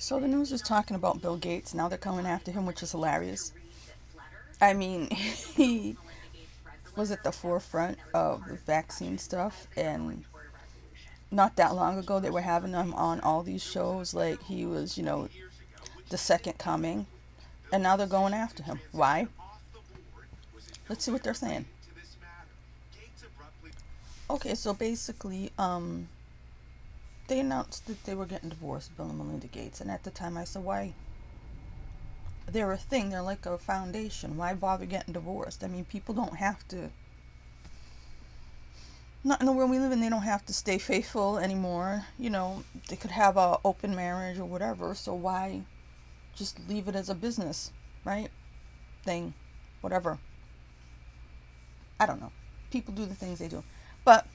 So the news is talking about Bill Gates. Now they're coming after him, which is hilarious. I mean, he was at the forefront of the vaccine stuff, and not that long ago they were having him on all these shows like he was, the second coming. And now they're going after him. Why? Let's see what they're saying. Okay, so basically, they announced that they were getting divorced, Bill and Melinda Gates, and at the time I said, why? They're a thing. They're like a foundation. Why bother getting divorced? I mean, people don't have to. Not in the world we live in. They don't have to stay faithful anymore. They could have a open marriage or whatever. So why just leave it as a business, right? Thing, whatever. I don't know. People do the things they do, but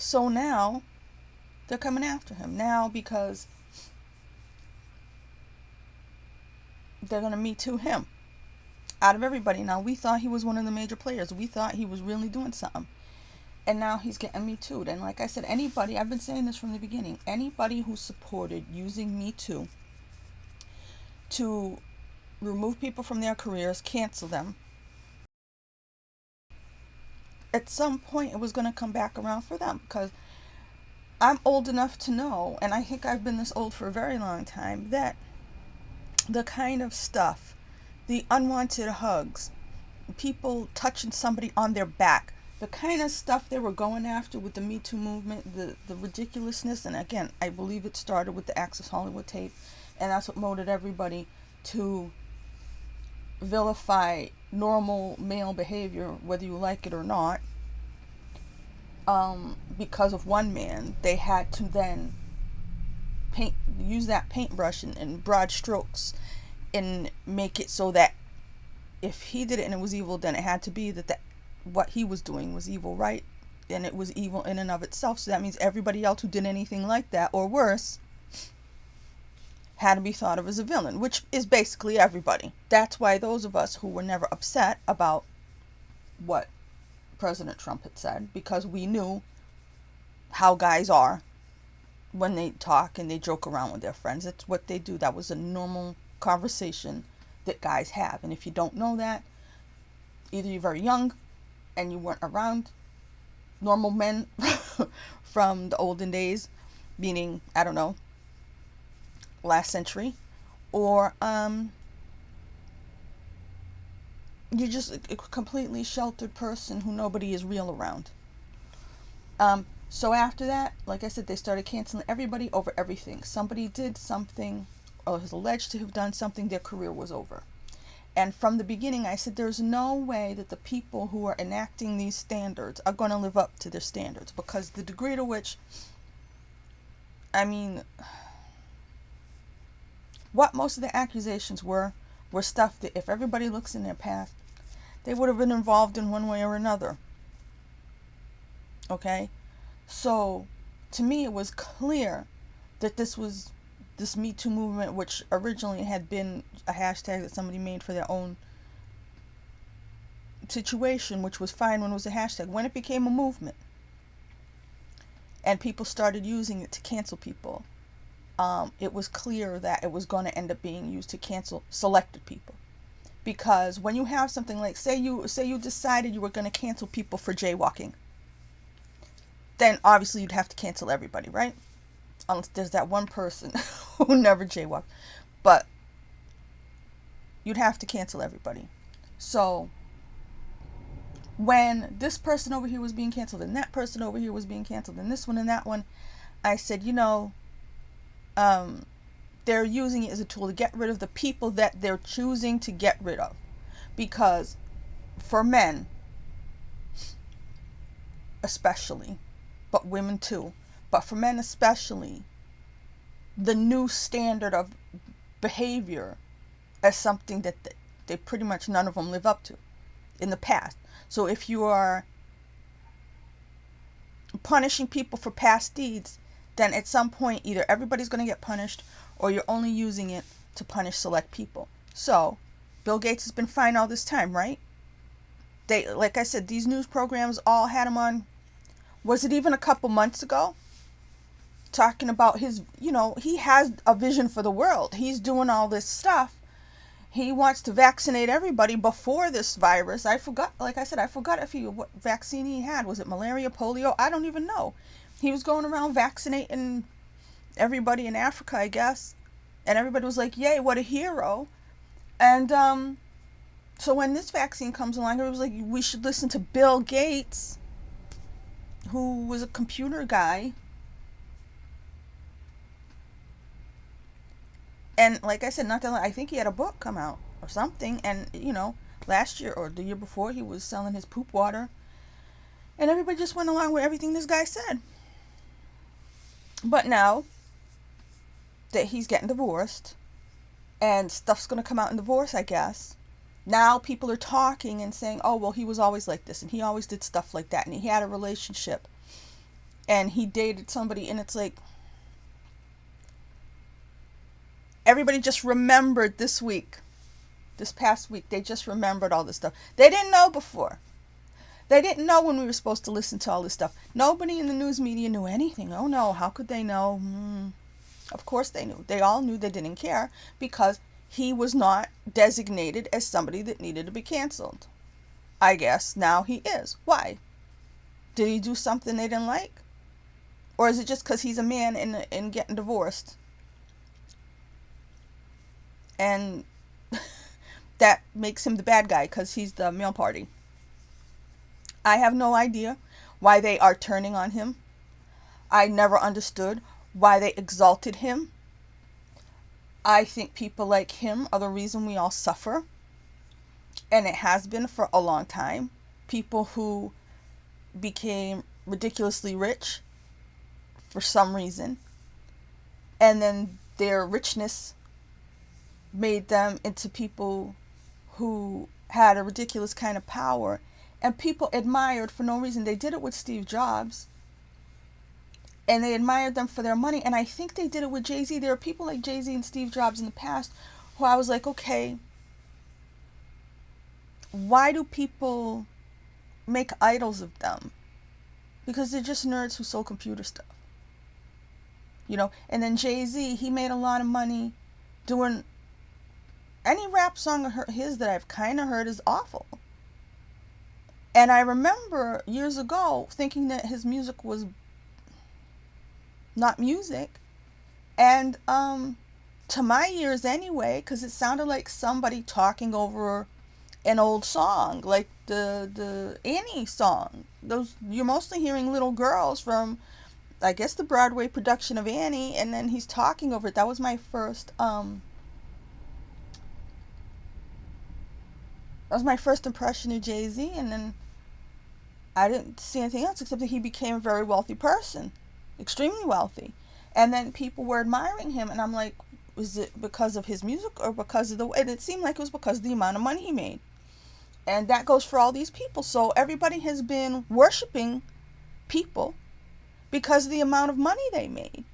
so now they're coming after him now because they're gonna Me Too him out of everybody. Now, we thought he was one of the major players. We thought he was really doing something. And now he's getting Me Too'd. And like I said, anybody, I've been saying this from the beginning, anybody who supported using Me Too to remove people from their careers, cancel them, at some point it was going to come back around for them. Because I'm old enough to know, and I think I've been this old for a very long time, that the kind of stuff, the unwanted hugs, people touching somebody on their back, the kind of stuff they were going after with the Me Too movement, the ridiculousness, and again, I believe it started with the Access Hollywood tape, and that's what motivated everybody to vilify normal male behavior, whether you like it or not. Because of one man, they had to then use that paintbrush and broad strokes and make it so that if he did it and it was evil, then it had to be that what he was doing was evil, right? And it was evil in and of itself. So that means everybody else who did anything like that or worse had to be thought of as a villain, which is basically everybody. That's why those of us who were never upset about what President Trump had said, because we knew how guys are when they talk and they joke around with their friends. It's what they do. That was a normal conversation that guys have. And if you don't know that, either you're very young and you weren't around normal men from the olden days, meaning, I don't know, last century, or you're just a completely sheltered person who nobody is real around. So after that, like I said, they started canceling everybody over everything. Somebody did something or is alleged to have done something, their career was over. And from the beginning, I said there's no way that the people who are enacting these standards are going to live up to their standards, because the degree to which, I mean, what most of the accusations were stuff that if everybody looks in their past, they would have been involved in one way or another. Okay? So, to me, it was clear that this Me Too movement, which originally had been a hashtag that somebody made for their own situation, which was fine when it was a hashtag. When it became a movement and people started using it to cancel people, it was clear that it was going to end up being used to cancel selected people. Because when you have something like, say you decided you were going to cancel people for jaywalking, then obviously you'd have to cancel everybody, right? Unless there's that one person who never jaywalked. But you'd have to cancel everybody. So when this person over here was being canceled and that person over here was being canceled and this one and that one, I said, they're using it as a tool to get rid of the people that they're choosing to get rid of. Because for men especially, but women too, but for men especially, the new standard of behavior is something that they pretty much none of them live up to in the past. So if you are punishing people for past deeds, then at some point either everybody's going to get punished or you're only using it to punish select people. So Bill Gates has been fine all this time, right? They, like I said, these news programs all had him on. Was it even a couple months ago? talking about his, he has a vision for the world. He's doing all this stuff. He wants to vaccinate everybody before this virus. I forgot, like I said, I forgot what vaccine he had. Was it malaria, polio? I don't even know. He was going around vaccinating everybody in Africa, I guess. And everybody was like, yay, what a hero. And so when this vaccine comes along, it was like, we should listen to Bill Gates, who was a computer guy. And like I said, not that long, I think he had a book come out or something. And, last year or the year before, he was selling his poop water. And everybody just went along with everything this guy said. But now that he's getting divorced and stuff's going to come out in divorce, I guess, now people are talking and saying, oh, well, he was always like this and he always did stuff like that. And he had a relationship and he dated somebody. And it's like, everybody just remembered this past week, they just remembered all this stuff. They didn't know before. They didn't know when we were supposed to listen to all this stuff. Nobody in the news media knew anything. Oh no, how could they know? Of course they knew. They all knew. They didn't care because he was not designated as somebody that needed to be canceled. I guess now he is. Why? Did he do something they didn't like? Or is it just because he's a man and getting divorced? And that makes him the bad guy because he's the male party. I have no idea why they are turning on him. I never understood why they exalted him. I think people like him are the reason we all suffer. And it has been for a long time. People who became ridiculously rich for some reason. And then their richness made them into people who had a ridiculous kind of power. And people admired for no reason. They did it with Steve Jobs. And they admired them for their money. And I think they did it with Jay-Z. There are people like Jay-Z and Steve Jobs in the past who I was like, okay, why do people make idols of them? Because they're just nerds who sold computer stuff. And then Jay-Z, he made a lot of money doing any rap song of his that I've kind of heard is awful. And I remember years ago thinking that his music was not music. And to my ears anyway, because it sounded like somebody talking over an old song, like the Annie song. Those, you're mostly hearing little girls from, I guess, the Broadway production of Annie, and then he's talking over it. That was my first impression of Jay-Z, and then I didn't see anything else except that he became a very wealthy person, extremely wealthy. And then people were admiring him, and I'm like, was it because of his music or because of the way? And it seemed like it was because of the amount of money he made. And that goes for all these people. So everybody has been worshiping people because of the amount of money they made.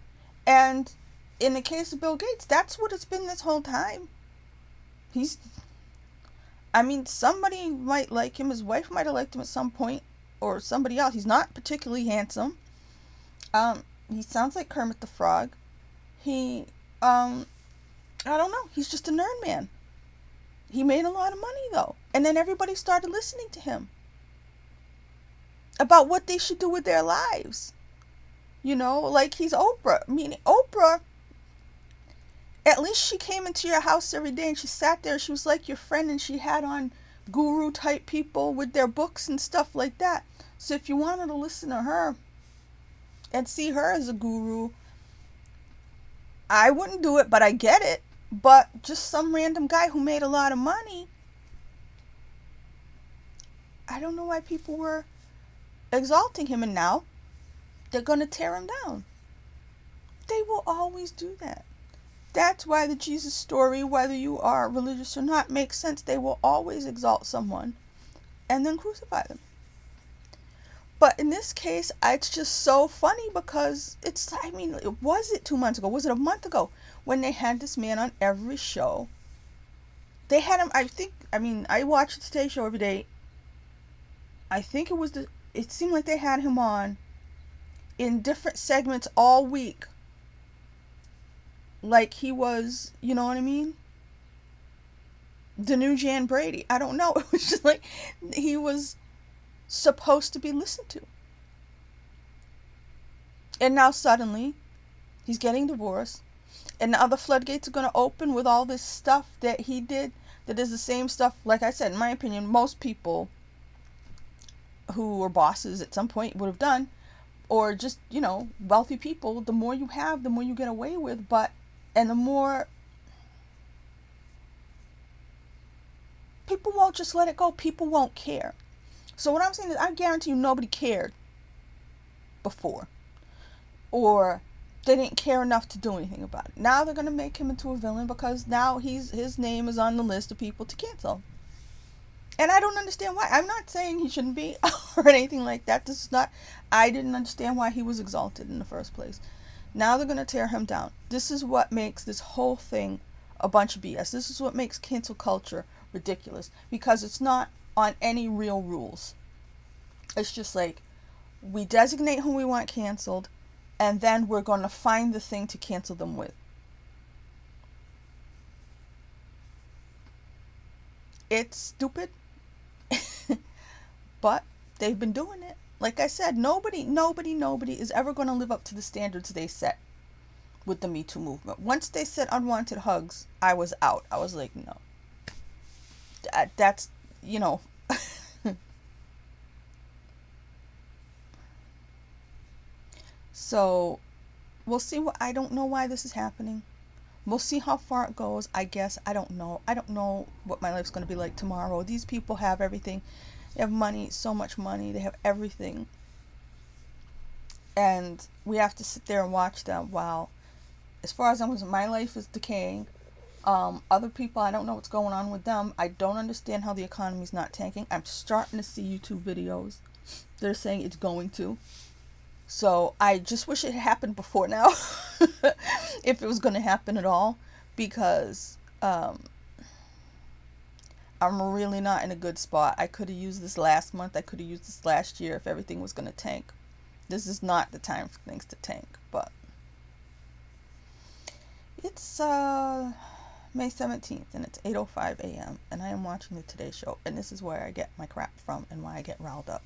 And in the case of Bill Gates, that's what it's been this whole time. Somebody might like him. His wife might have liked him at some point, or somebody else. He's not particularly handsome. He sounds like Kermit the Frog. I don't know. He's just a nerd man. He made a lot of money, though. And then everybody started listening to him about what they should do with their lives. Like he's Oprah. Meaning Oprah, at least she came into your house every day and she sat there. She was like your friend, and she had on guru type people with their books and stuff like that. So if you wanted to listen to her and see her as a guru, I wouldn't do it, but I get it. But just some random guy who made a lot of money, I don't know why people were exalting him, and now they're going to tear him down. They will always do that. That's why the Jesus story, whether you are religious or not, makes sense. They will always exalt someone and then crucify them. But in this case, it's just so funny because was it 2 months ago? Was it a month ago when they had this man on every show? They had him, I watched the Today Show every day. I think it seemed like they had him on in different segments all week, like he was, you know what I mean? The new Jan Brady. I don't know. It was just like he was supposed to be listened to. And now suddenly he's getting divorced. And now the floodgates are going to open with all this stuff that he did that is the same stuff, like I said, in my opinion, most people who were bosses at some point would have done, or just, wealthy people. The more you have, the more you get away with, and the more people won't just let it go. People won't care. So what I'm saying is, I guarantee you nobody cared before, or they didn't care enough to do anything about it. Now they're going to make him into a villain because now his name is on the list of people to cancel. And I don't understand why. I'm not saying he shouldn't be or anything like that. I didn't understand why he was exalted in the first place. Now they're going to tear him down. This is what makes this whole thing a bunch of BS. This is what makes cancel culture ridiculous, because it's not on any real rules. It's just like, we designate who we want canceled, and then we're going to find the thing to cancel them with. It's stupid, but they've been doing it. Like I said, nobody is ever going to live up to the standards they set with the Me Too movement. Once they said unwanted hugs, I was out. I was like, no. That's, So, we'll see. I don't know why this is happening. We'll see how far it goes, I guess. I don't know. I don't know what my life's going to be like tomorrow. These people have everything. They have money, so much money. They have everything. And we have to sit there and watch them while, as far as I'm concerned, my life is decaying. Other people, I don't know what's going on with them. I don't understand how the economy's not tanking. I'm starting to see YouTube videos. They're saying it's going to. So I just wish it had happened before now, if it was going to happen at all, because I'm really not in a good spot. I could have used this last month. I could have used this last year if everything was going to tank. This is not the time for things to tank, but it's May 17th, and it's 8:05 a.m., and I am watching the Today Show, and this is where I get my crap from and why I get riled up.